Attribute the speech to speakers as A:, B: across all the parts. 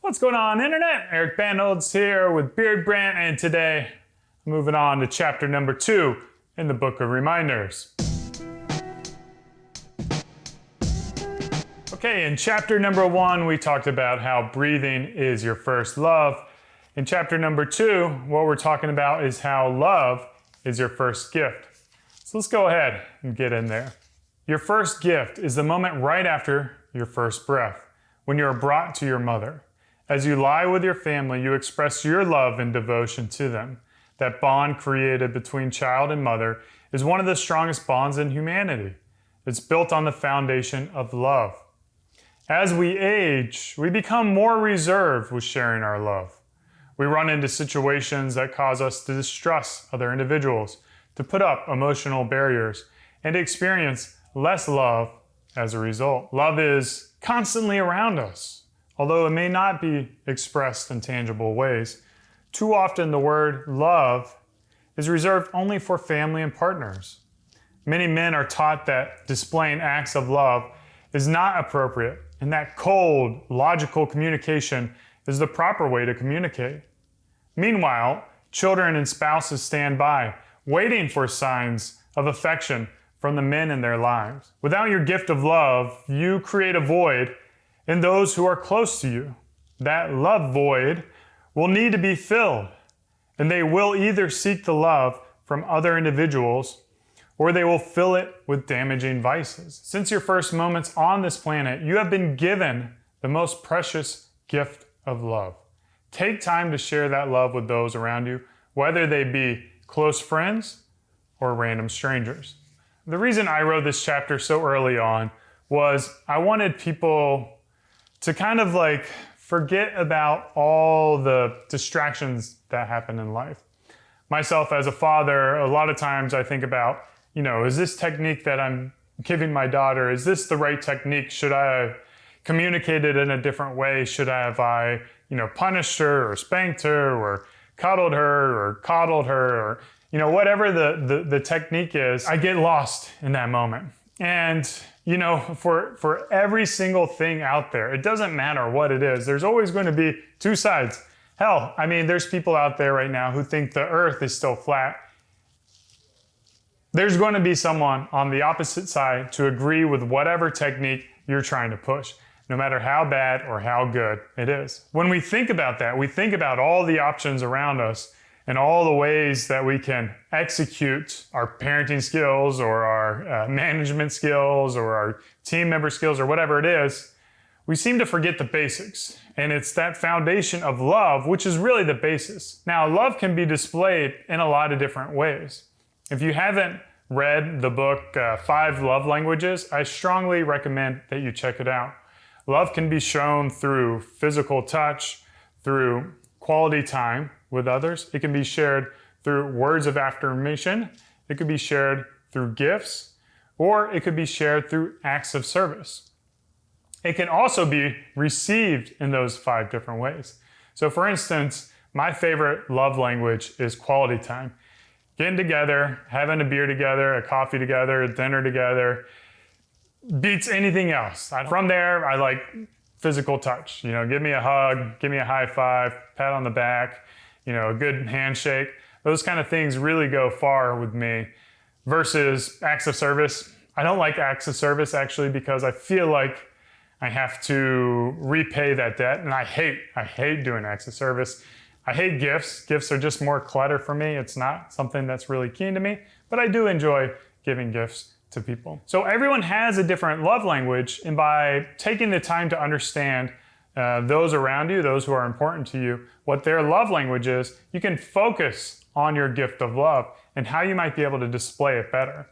A: What's going on, Internet? Eric Bandholz here with Beardbrand, and today moving on to chapter number 2 in the Book of Reminders. Okay, in chapter number 1, we talked about how breathing is your first love. In chapter number 2, what we're talking about is how love is your first gift. So let's go ahead and get in there. Your first gift is the moment right after your first breath, when you are brought to your mother. As you lie with your family, you express your love and devotion to them. That bond created between child and mother is one of the strongest bonds in humanity. It's built on the foundation of love. As we age, we become more reserved with sharing our love. We run into situations that cause us to distrust other individuals, to put up emotional barriers, and to experience less love as a result. Love is constantly around us. Although it may not be expressed in tangible ways, too often the word love is reserved only for family and partners. Many men are taught that displaying acts of love is not appropriate, and that cold, logical communication is the proper way to communicate. Meanwhile, children and spouses stand by, waiting for signs of affection from the men in their lives. Without your gift of love, you create a void in those who are close to you. That love void will need to be filled, and they will either seek the love from other individuals or they will fill it with damaging vices. Since your first moments on this planet, you have been given the most precious gift of love. Take time to share that love with those around you, whether they be close friends or random strangers. The reason I wrote this chapter so early on was I wanted people to kind of forget about all the distractions that happen in life. Myself as a father, a lot of times I think about, is this technique that I'm giving my daughter, is this the right technique? Should I have communicated in a different way? Should I have punished her or spanked her or cuddled her or coddled her or, whatever the technique is? I get lost in that moment. And for every single thing out there, it doesn't matter what it is, there's always going to be two sides. Hell, there's people out there right now who think the earth is still flat. There's going to be someone on the opposite side to agree with whatever technique you're trying to push, no matter how bad or how good it is. When we think about that, we think about all the options around us and all the ways that we can execute our parenting skills or our management skills or our team member skills or whatever it is. We seem to forget the basics, and it's that foundation of love which is really the basis. Now, love can be displayed in a lot of different ways. If you haven't read the book 5 Love Languages, I strongly recommend that you check it out. Love can be shown through physical touch, through quality time with others. It can be shared through words of affirmation. It could be shared through gifts, or it could be shared through acts of service. It can also be received in those 5 different ways. So for instance, my favorite love language is quality time. Getting together, having a beer together, a coffee together, a dinner together, beats anything else. From there, I like physical touch. Give me a hug, give me a high five, pat on the back, a good handshake. Those kind of things really go far with me versus acts of service. I don't like acts of service actually because I feel like I have to repay that debt, and I hate doing acts of service. I hate gifts. Gifts are just more clutter for me. It's not something that's really keen to me, but I do enjoy giving gifts to people. So everyone has a different love language, and by taking the time to understand those around you, those who are important to you, what their love language is, you can focus on your gift of love and how you might be able to display it better.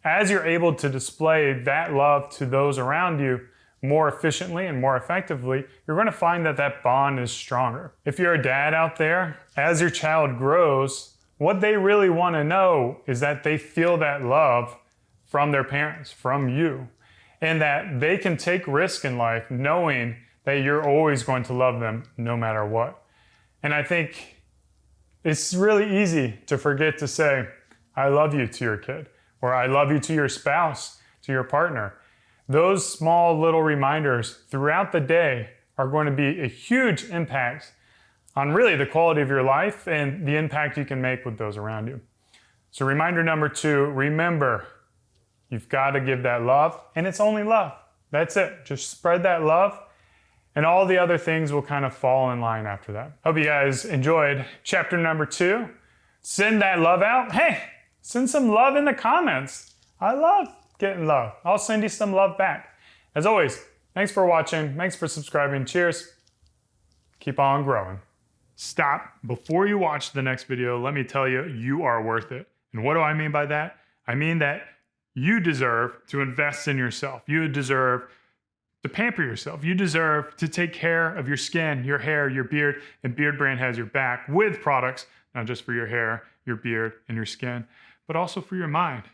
A: As you're able to display that love to those around you more efficiently and more effectively, you're going to find that that bond is stronger. If you're a dad out there, as your child grows, what they really want to know is that they feel that love from their parents, from you, and that they can take risk in life knowing that you're always going to love them no matter what. And I think it's really easy to forget to say, I love you to your kid, or I love you to your spouse, to your partner. Those small little reminders throughout the day are going to be a huge impact on really the quality of your life and the impact you can make with those around you. So reminder number 2, remember, you've got to give that love, and it's only love. That's it. Just spread that love, and all the other things will kind of fall in line after that. Hope you guys enjoyed chapter number 2. Send that love out. Hey, send some love in the comments. I love getting love. I'll send you some love back. As always, thanks for watching. Thanks for subscribing. Cheers. Keep on growing. Stop. Before you watch the next video, let me tell you, you are worth it. And what do I mean by that? I mean that you deserve to invest in yourself. You deserve to pamper yourself. You deserve to take care of your skin, your hair, your beard, and Beardbrand has your back with products, not just for your hair, your beard, and your skin, but also for your mind.